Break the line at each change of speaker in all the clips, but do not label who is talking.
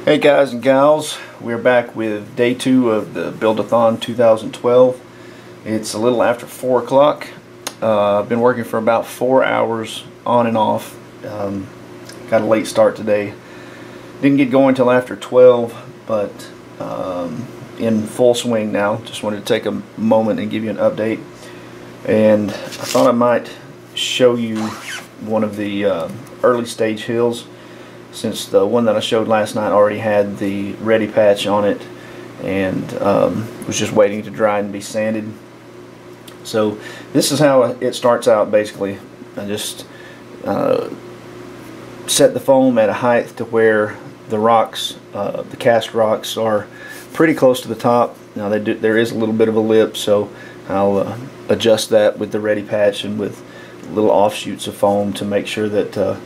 Hey guys and gals, we're back with day 2 of the Build-A-Thon 2012. It's a little after 4 o'clock. I've been working for about 4 hours on and off. Got a late start today. Didn't get going till after 12, but in full swing now. Just wanted to take a moment and give you an update. And I thought I might show you one of the early stage hills, since the one that I showed last night already had the ready patch on it and was just waiting to dry and be sanded. So this is how it starts out basically. I just set the foam at a height to where the rocks, the cast rocks, are pretty close to the top. Now there is a little bit of a lip, so I'll adjust that with the ready patch and with little offshoots of foam to make sure that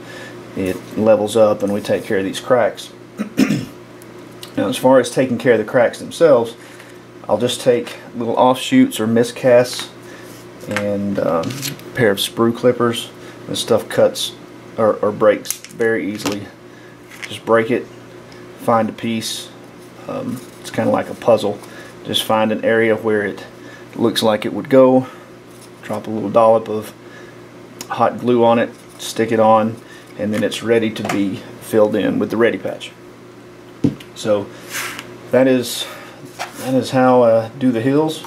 it levels up and we take care of these cracks. Now, as far as taking care of the cracks themselves, I'll just take little offshoots or miscasts and a pair of sprue clippers. This stuff cuts or breaks very easily. Just break it, find a piece. It's kind of like a puzzle. Just find an area where it looks like it would go, drop a little dollop of hot glue on it, stick it on, and then it's ready to be filled in with the ready patch. So that is how I do the hills,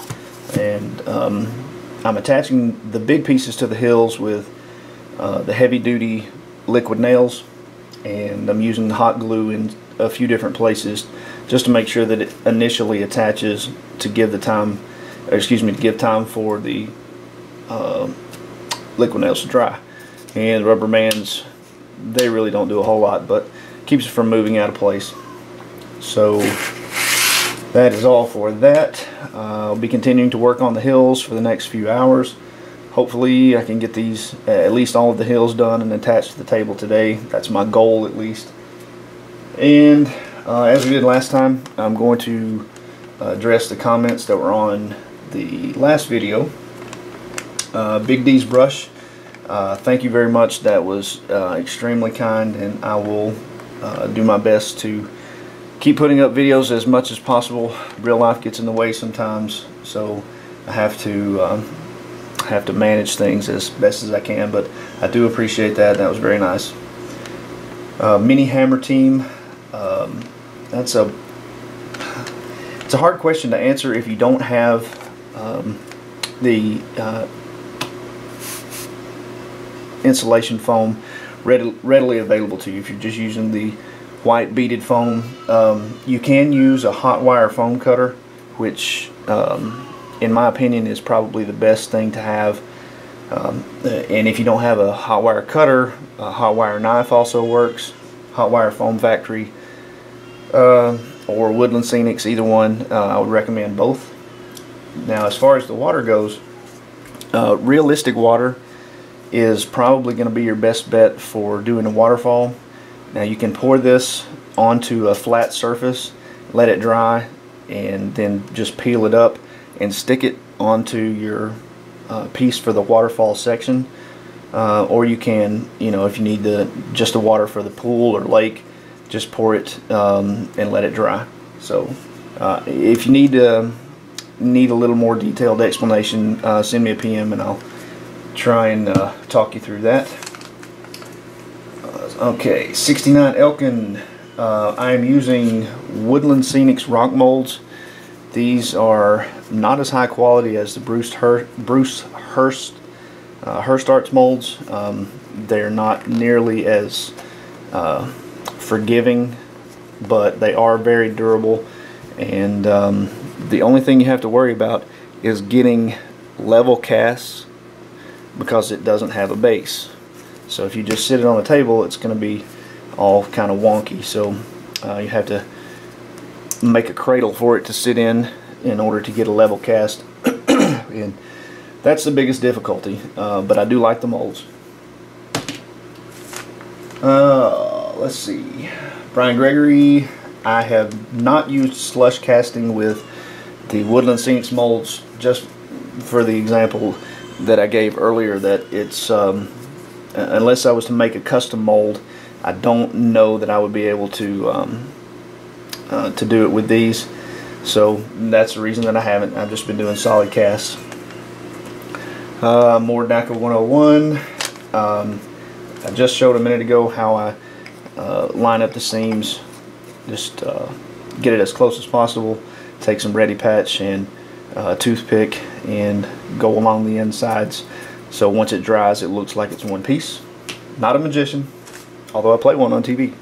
and I'm attaching the big pieces to the hills with the heavy duty liquid nails, and I'm using the hot glue in a few different places just to make sure that it initially attaches to give the time, or excuse me, to give time for the liquid nails to dry. And rubber bands, they really don't do a whole lot, but keeps it from moving out of place. So that is all for that. I'll be continuing to work on the hills for the next few hours. Hopefully I can get these, at least all of the hills done and attached to the table today. That's my goal, at least. And as we did last time, I'm going to address the comments that were on the last video. Big D's brush. Thank you very much. That was extremely kind, and I will do my best to keep putting up videos as much as possible. Real life gets in the way sometimes, so I have to manage things as best as I can, but I do appreciate that. That was very nice. Mini hammer team. It's a hard question to answer if you don't have the insulation foam readily available to you. If you're just using the white beaded foam, you can use a hot wire foam cutter, which in my opinion is probably the best thing to have. And if you don't have a hot wire cutter, a hot wire knife also works. Hot Wire Foam Factory or Woodland Scenics, either one. I would recommend both. Now, as far as the water goes, realistic water is probably going to be your best bet for doing a waterfall. Now, you can pour this onto a flat surface, let it dry, and then just peel it up and stick it onto your piece for the waterfall section. Or you can, if you need just the water for the pool or lake, just pour it and let it dry. So if you need a little more detailed explanation, send me a PM and I'll try and talk you through that. Okay, 69 Elkin. I am using Woodland Scenic's rock molds. These are not as high quality as the Bruce Hurst Arts molds. They're not nearly as forgiving, but they are very durable, and the only thing you have to worry about is getting level casts, because it doesn't have a base. So if you just sit it on the table, it's going to be all kind of wonky. So you have to make a cradle for it to sit in order to get a level cast. And that's the biggest difficulty, but I do like the molds. Let's see. Brian Gregory. I have not used slush casting with the Woodland Scenics molds, just for the example that I gave earlier, that it's unless I was to make a custom mold, I don't know that I would be able to to do it with these. So that's the reason that I haven't. I've just been doing solid casts. More NACA 101. I just showed a minute ago how I line up the seams. Just get it as close as possible. Take some ready patch and a toothpick and go along the insides. So once it dries, it looks like it's one piece. Not a magician, although I play one on TV.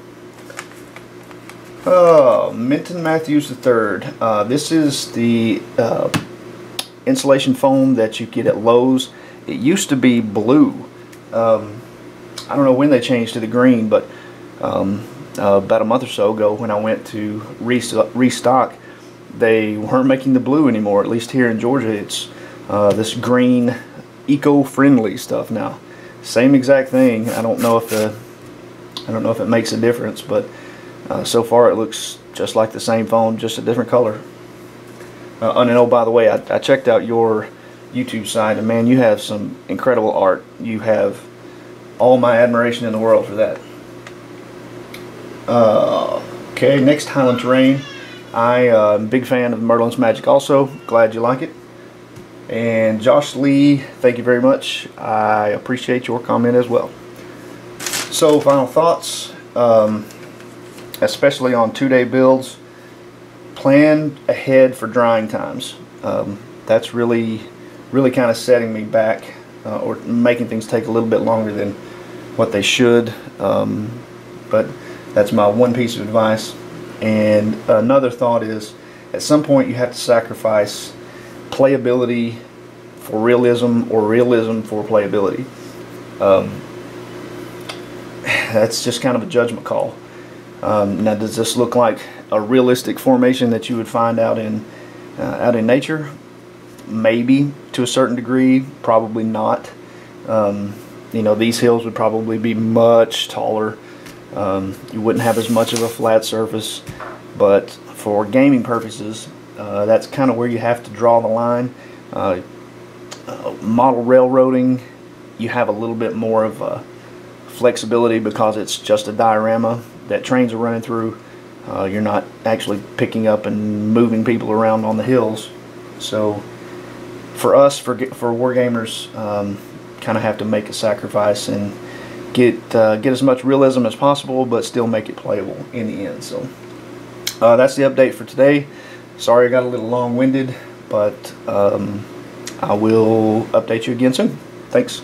Minton Matthews III. This is the insulation foam that you get at Lowe's. It used to be blue. I don't know when they changed to the green, but about a month or so ago when I went to restock, they weren't making the blue anymore. At least here in Georgia, it's this green eco-friendly stuff now. Same exact thing. I don't know if it makes a difference, but so far it looks just like the same foam, just a different color. And oh, by the way, I checked out your YouTube site, and man, you have some incredible art. You have all my admiration in the world for that. Okay, next, Highland Terrain. I'm a big fan of Merlin's Magic also. Glad you like it. And Josh Lee, thank you very much. I appreciate your comment as well. So, final thoughts, especially on 2-day builds. Plan ahead for drying times. That's really kind of setting me back, or making things take a little bit longer than what they should. But that's my one piece of advice. And another thought is, at some point you have to sacrifice playability for realism, or realism for playability. That's just kind of a judgment call. Now, does this look like a realistic formation that you would find out in nature? Maybe, to a certain degree. Probably not. You know, these hills would probably be much taller. You wouldn't have as much of a flat surface, but for gaming purposes, that's kind of where you have to draw the line. Model railroading, you have a little bit more of flexibility because it's just a diorama that trains are running through. You're not actually picking up and moving people around on the hills. So for us, for wargamers, kind of have to make a sacrifice and get as much realism as possible, but still make it playable in the end. So that's the update for today. Sorry I got a little long-winded, but I will update you again soon. Thanks.